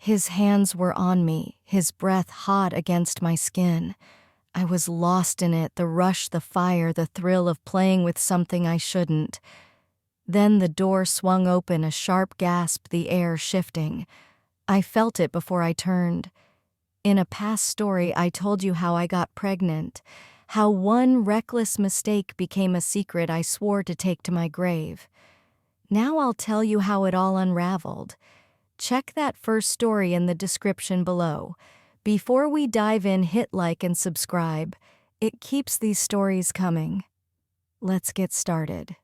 His hands were on me, his breath hot against my skin. I was lost in it, the rush, the fire, the thrill of playing with something I shouldn't. Then the door swung open, a sharp gasp, the air shifting. I felt it before I turned. In a past story, I told you how I got pregnant, how one reckless mistake became a secret I swore to take to my grave. Now I'll tell you how it all unraveled. Check that first story in the description below. Before we dive in, hit like and subscribe. It keeps these stories coming. Let's get started.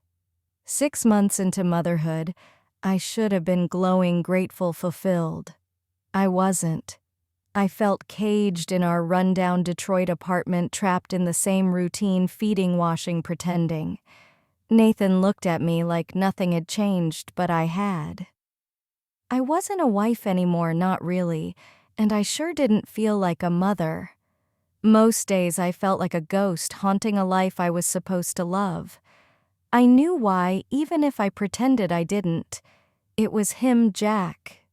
6 months into motherhood, I should have been glowing, grateful, fulfilled. I wasn't. I felt caged in our rundown Detroit apartment, trapped in the same routine, feeding, washing, pretending. Nathan looked at me like nothing had changed, but I had. I wasn't a wife anymore, not really, and I sure didn't feel like a mother. Most days I felt like a ghost haunting a life I was supposed to love. I knew why, even if I pretended I didn't. It was him, Jack.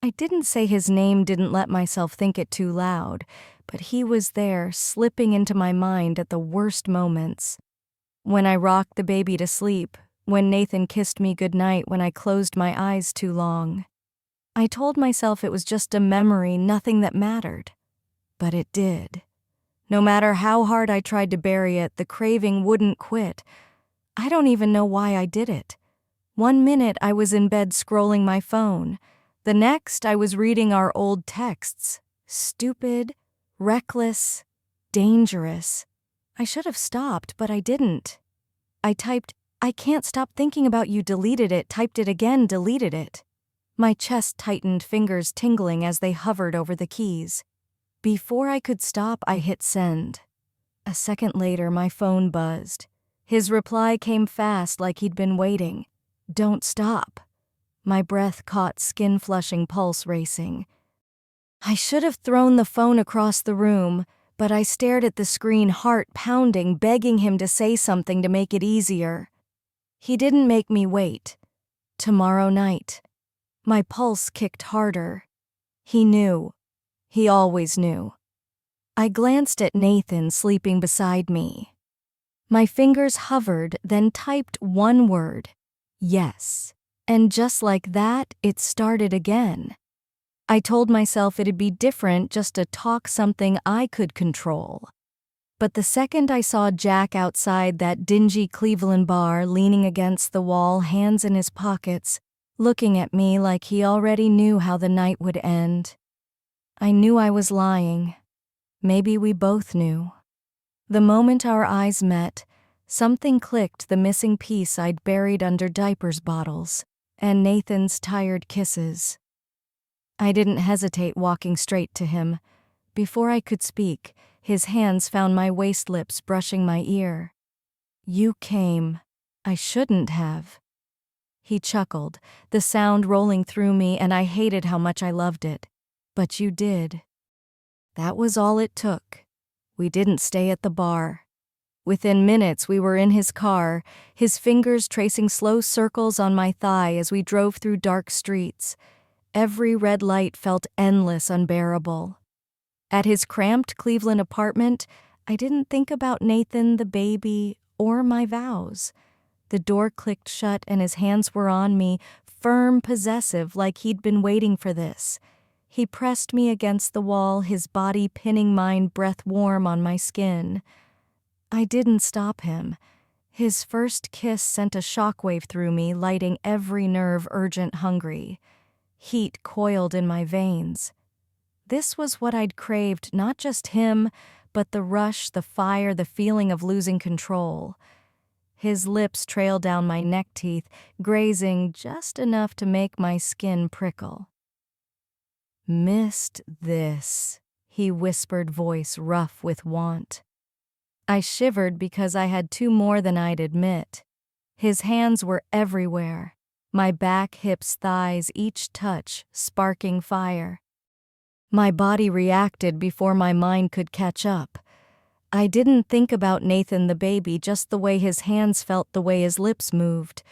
I didn't say his name, didn't let myself think it too loud, but he was there, slipping into my mind at the worst moments. When I rocked the baby to sleep, when Nathan kissed me goodnight, when I closed my eyes too long. I told myself it was just a memory, nothing that mattered. But it did. No matter how hard I tried to bury it, the craving wouldn't quit. I don't even know why I did it. 1 minute I was in bed scrolling my phone. The next I was reading our old texts. Stupid, reckless, dangerous. I should have stopped, but I didn't. I typed, "I can't stop thinking about you," deleted it, typed it again, deleted it. My chest tightened, fingers tingling as they hovered over the keys. Before I could stop, I hit send. A second later, my phone buzzed. His reply came fast, like he'd been waiting. "Don't stop." My breath caught, skin-flushing, pulse racing. I should have thrown the phone across the room, but I stared at the screen, heart pounding, begging him to say something to make it easier. He didn't make me wait. Tomorrow night. My pulse kicked harder. He knew. He always knew. I glanced at Nathan sleeping beside me. My fingers hovered, then typed one word, "Yes." And just like that, it started again. I told myself it'd be different, just to talk, something I could control. But the second I saw Jack outside that dingy Cleveland bar, leaning against the wall, hands in his pockets, looking at me like he already knew how the night would end, I knew I was lying. Maybe we both knew. The moment our eyes met, something clicked, the missing piece I'd buried under diapers bottles, and Nathan's tired kisses. I didn't hesitate, walking straight to him. Before I could speak, his hands found my waist, lips brushing my ear. "You came. I shouldn't have." He chuckled, the sound rolling through me, and I hated how much I loved it. "But you did." That was all it took. We didn't stay at the bar. Within minutes, we were in his car, his fingers tracing slow circles on my thigh as we drove through dark streets. Every red light felt endless, unbearable. At his cramped Cleveland apartment, I didn't think about Nathan, the baby, or my vows. The door clicked shut and his hands were on me, firm, possessive, like he'd been waiting for this. He pressed me against the wall, his body pinning mine, breath warm on my skin. I didn't stop him. His first kiss sent a shockwave through me, lighting every nerve, urgent, hungry. Heat coiled in my veins. This was what I'd craved, not just him, but the rush, the fire, the feeling of losing control. His lips trailed down my neck teeth, grazing just enough to make my skin prickle. "Missed this," he whispered, voice rough with want. I shivered because I had two more than I'd admit. His hands were everywhere. My back, hips, thighs, each touch sparking fire. My body reacted before my mind could catch up. I didn't think about Nathan the baby, just the way his hands felt, the way his lips moved.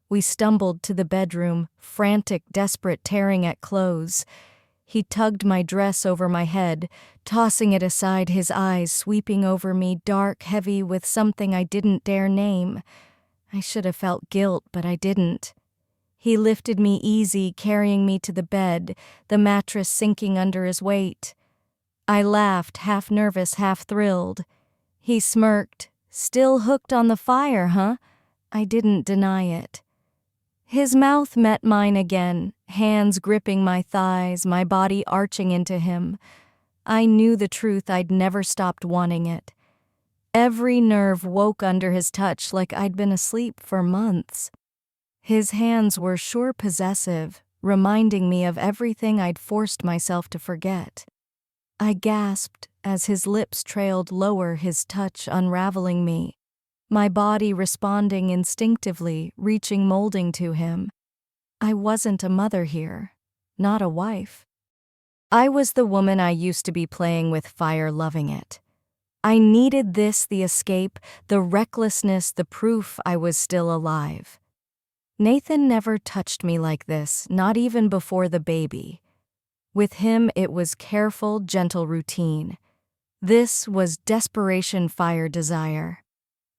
We stumbled to the bedroom, frantic, desperate, tearing at clothes. He tugged my dress over my head, tossing it aside, his eyes sweeping over me, dark, heavy, with something I didn't dare name. I should have felt guilt, but I didn't. He lifted me easy, carrying me to the bed, the mattress sinking under his weight. I laughed, half nervous, half thrilled. He smirked. "Still hooked on the fire, huh?" I didn't deny it. His mouth met mine again, hands gripping my thighs, my body arching into him. I knew the truth, I'd never stopped wanting it. Every nerve woke under his touch like I'd been asleep for months. His hands were sure possessive, reminding me of everything I'd forced myself to forget. I gasped as his lips trailed lower, his touch unraveling me, my body responding instinctively, reaching, molding to him. I wasn't a mother here, not a wife. I was the woman I used to be, playing with fire, loving it. I needed this, the escape, the recklessness, the proof I was still alive. Nathan never touched me like this, not even before the baby. With him, it was careful, gentle routine. This was desperation, fire, desire.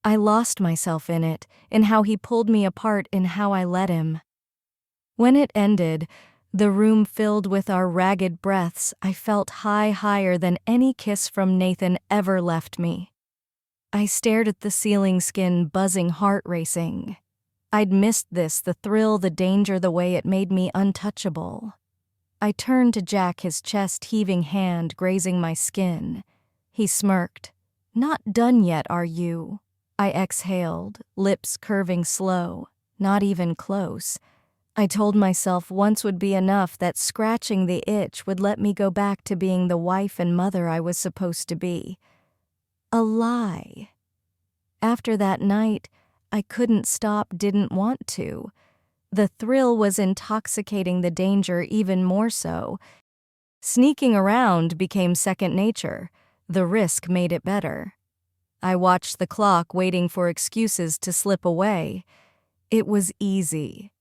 I lost myself in it, in how he pulled me apart, in how I let him. When it ended, the room filled with our ragged breaths, I felt higher than any kiss from Nathan ever left me. I stared at the ceiling, skin buzzing, heart racing. I'd missed this, the thrill, the danger, the way it made me untouchable. I turned to Jack, his chest heaving, hand grazing my skin. He smirked. "Not done yet, are you?" I exhaled, lips curving slow. Not even close. I told myself once would be enough, that scratching the itch would let me go back to being the wife and mother I was supposed to be. A lie. After that night, I couldn't stop, didn't want to. The thrill was intoxicating, the danger even more so. Sneaking around became second nature. The risk made it better. I watched the clock, waiting for excuses to slip away. It was easy.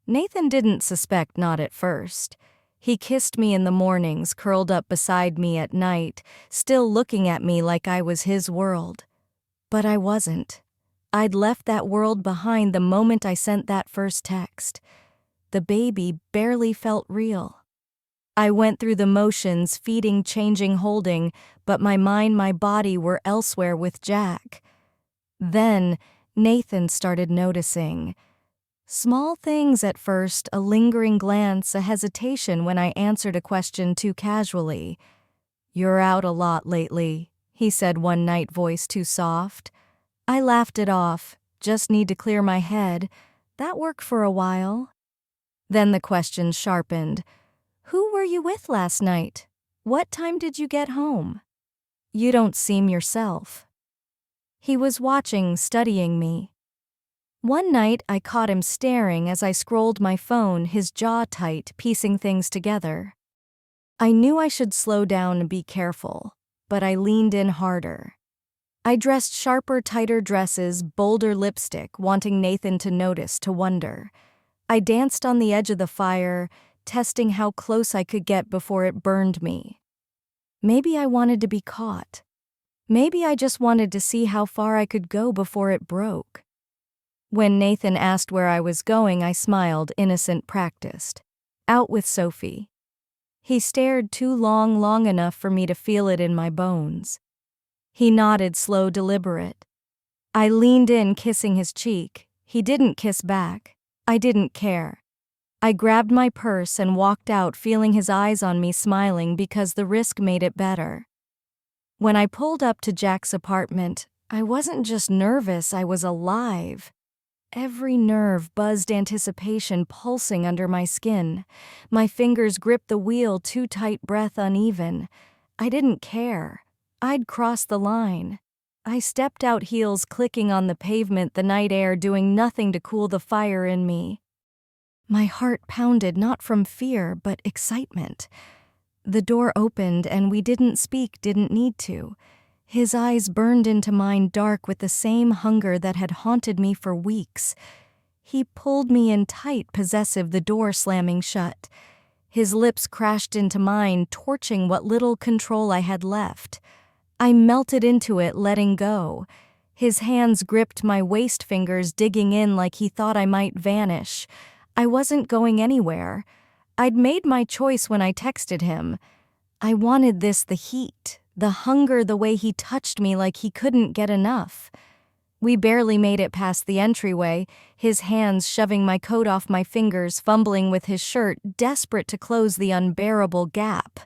Nathan didn't suspect, not at first. He kissed me in the mornings, curled up beside me at night, still looking at me like I was his world. But I wasn't. I'd left that world behind the moment I sent that first text. The baby barely felt real. I went through the motions, feeding, changing, holding, but my mind, my body were elsewhere with Jack. Then Nathan started noticing. Small things at first, a lingering glance, a hesitation when I answered a question too casually. "You're out a lot lately," he said one night, voice too soft. I laughed it off. "Just need to clear my head." That worked for a while. Then the questions sharpened. "Who were you with last night? What time did you get home? You don't seem yourself." He was watching, studying me. One night I caught him staring as I scrolled my phone, his jaw tight, piecing things together. I knew I should slow down and be careful, but I leaned in harder. I dressed sharper, tighter dresses, bolder lipstick, wanting Nathan to notice, to wonder. I danced on the edge of the fire, testing how close I could get before it burned me. Maybe I wanted to be caught. Maybe I just wanted to see how far I could go before it broke. When Nathan asked where I was going, I smiled, innocent, practiced. Out with Sophie. He stared too long enough for me to feel it in my bones. He nodded, slow, deliberate. I leaned in, kissing his cheek. He didn't kiss back. I didn't care. I grabbed my purse and walked out, feeling his eyes on me, smiling because the risk made it better. When I pulled up to Jack's apartment, I wasn't just nervous, I was alive. Every nerve buzzed, anticipation pulsing under my skin. My fingers gripped the wheel too tight, breath uneven. I didn't care. I'd crossed the line. I stepped out, heels clicking on the pavement, the night air doing nothing to cool the fire in me. My heart pounded, not from fear, but excitement. The door opened and we didn't speak, didn't need to. His eyes burned into mine, dark with the same hunger that had haunted me for weeks. He pulled me in tight, possessive, the door slamming shut. His lips crashed into mine, torching what little control I had left. I melted into it, letting go. His hands gripped my waist fingers, digging in like he thought I might vanish. I wasn't going anywhere. I'd made my choice when I texted him. I wanted this, the heat, the hunger, the way he touched me like he couldn't get enough. We barely made it past the entryway, his hands shoving my coat off my fingers, fumbling with his shirt, desperate to close the unbearable gap.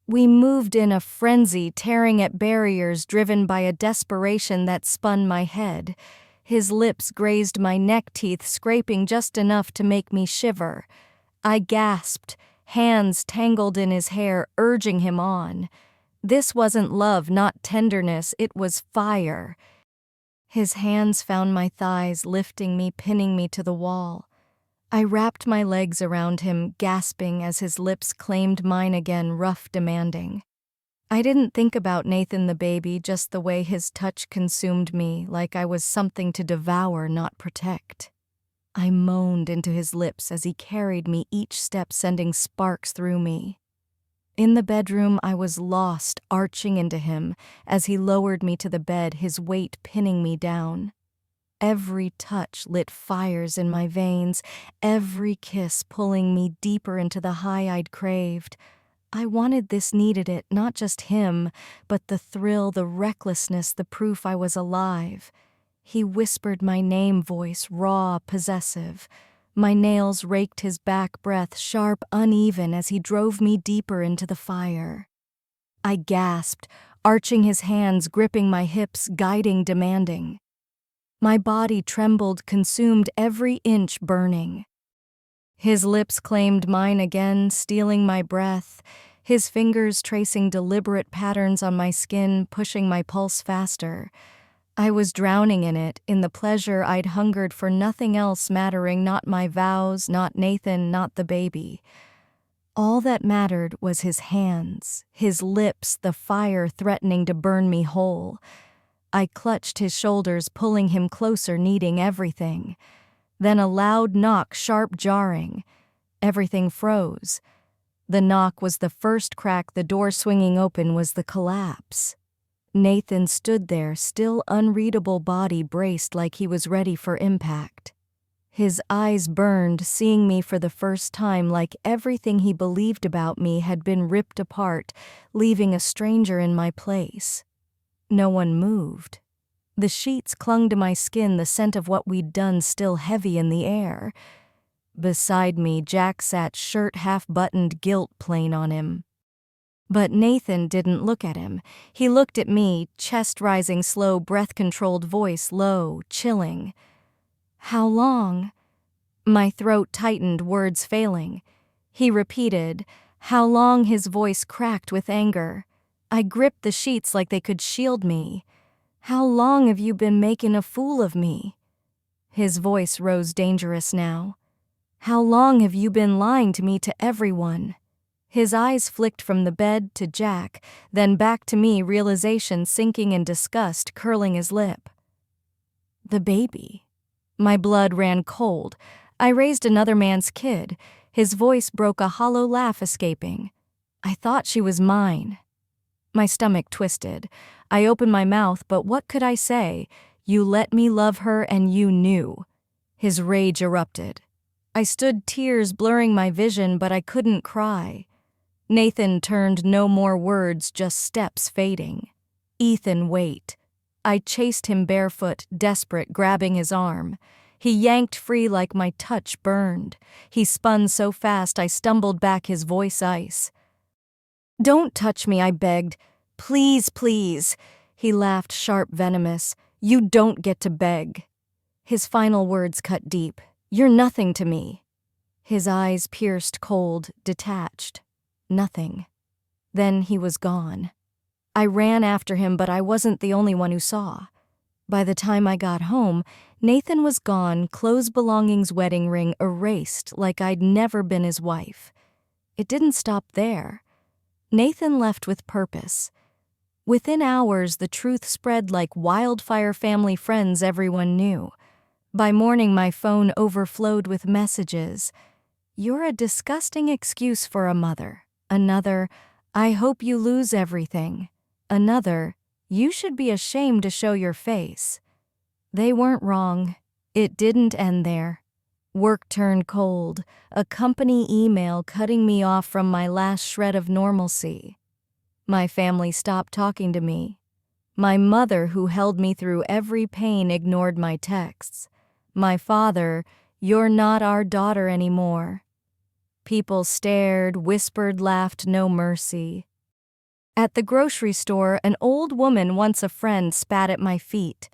We moved in a frenzy, tearing at barriers, driven by a desperation that spun my head. His lips grazed my neck teeth, scraping just enough to make me shiver. I gasped, hands tangled in his hair, urging him on. This wasn't love, not tenderness, it was fire. His hands found my thighs, lifting me, pinning me to the wall. I wrapped my legs around him, gasping as his lips claimed mine again, rough, demanding. I didn't think about Nathan the baby, just the way his touch consumed me, like I was something to devour, not protect. I moaned into his lips as he carried me, each step sending sparks through me. In the bedroom, I was lost, arching into him as he lowered me to the bed, his weight pinning me down. Every touch lit fires in my veins, every kiss pulling me deeper into the high I'd craved. I wanted this, needed it, not just him, but the thrill, the recklessness, the proof I was alive. He whispered my name, voice raw, possessive. My nails raked his back, breath sharp, uneven as he drove me deeper into the fire. I gasped, arching his hands, gripping my hips, guiding, demanding. My body trembled, consumed, every inch burning. His lips claimed mine again, stealing my breath, his fingers tracing deliberate patterns on my skin, pushing my pulse faster. I was drowning in it, in the pleasure I'd hungered for, nothing else mattering, not my vows, not Nathan, not the baby. All that mattered was his hands, his lips, the fire threatening to burn me whole. I clutched his shoulders, pulling him closer, needing everything. Then a loud knock, sharp, jarring. Everything froze. The knock was the first crack, the door swinging open was the collapse. Nathan stood there, still unreadable, body braced like he was ready for impact. His eyes burned, seeing me for the first time, like everything he believed about me had been ripped apart, leaving a stranger in my place. No one moved. The sheets clung to my skin, the scent of what we'd done still heavy in the air. Beside me, Jack sat, shirt half-buttoned, guilt plain on him. But Nathan didn't look at him. He looked at me, chest rising, slow, breath-controlled, voice low, chilling. "How long?" My throat tightened, words failing. He repeated, "How long?" His voice cracked with anger. I gripped the sheets like they could shield me. "How long have you been making a fool of me?" His voice rose, dangerous now. "How long have you been lying to me, to everyone?" His eyes flicked from the bed to Jack, then back to me, realization sinking in disgust, curling his lip. The baby. My blood ran cold. I raised another man's kid. His voice broke, a hollow laugh escaping. I thought she was mine. My stomach twisted. I opened my mouth, but what could I say? You let me love her and you knew. His rage erupted. I stood, tears blurring my vision, but I couldn't cry. Nathan turned, no more words, just steps fading. "Ethan, wait." I chased him barefoot, desperate, grabbing his arm. He yanked free like my touch burned. He spun so fast I stumbled back, his voice ice. "Don't touch me," I begged. "Please, please." He laughed, sharp, venomous. "You don't get to beg." His final words cut deep. "You're nothing to me." His eyes pierced, cold, detached. Nothing. Then he was gone. I ran after him, but I wasn't the only one who saw. By the time I got home, Nathan was gone, clothes, belongings, wedding ring erased like I'd never been his wife. It didn't stop there. Nathan left with purpose. Within hours, the truth spread like wildfire. Family, friends, everyone knew. By morning, my phone overflowed with messages. "You're a disgusting excuse for a mother." Another, "I hope you lose everything." Another, "You should be ashamed to show your face." They weren't wrong. It didn't end there. Work turned cold, a company email cutting me off from my last shred of normalcy. My family stopped talking to me. My mother, who held me through every pain, ignored my texts. My father, "You're not our daughter anymore." People stared, whispered, laughed, no mercy. At the grocery store, an old woman, once a friend, spat at my feet.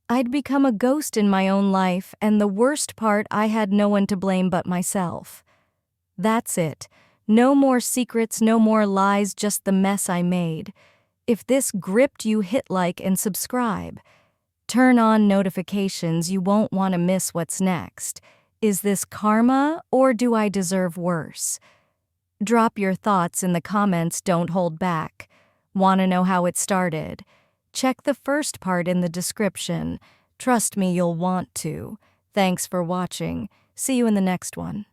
I'd become a ghost in my own life, and the worst part, I had no one to blame but myself. That's it. No more secrets, no more lies, just the mess I made. If this gripped you, hit like and subscribe. Turn on notifications, you won't want to miss what's next. Is this karma, or do I deserve worse? Drop your thoughts in the comments, don't hold back. Want to know how it started? Check the first part in the description. Trust me, you'll want to. Thanks for watching. See you in the next one.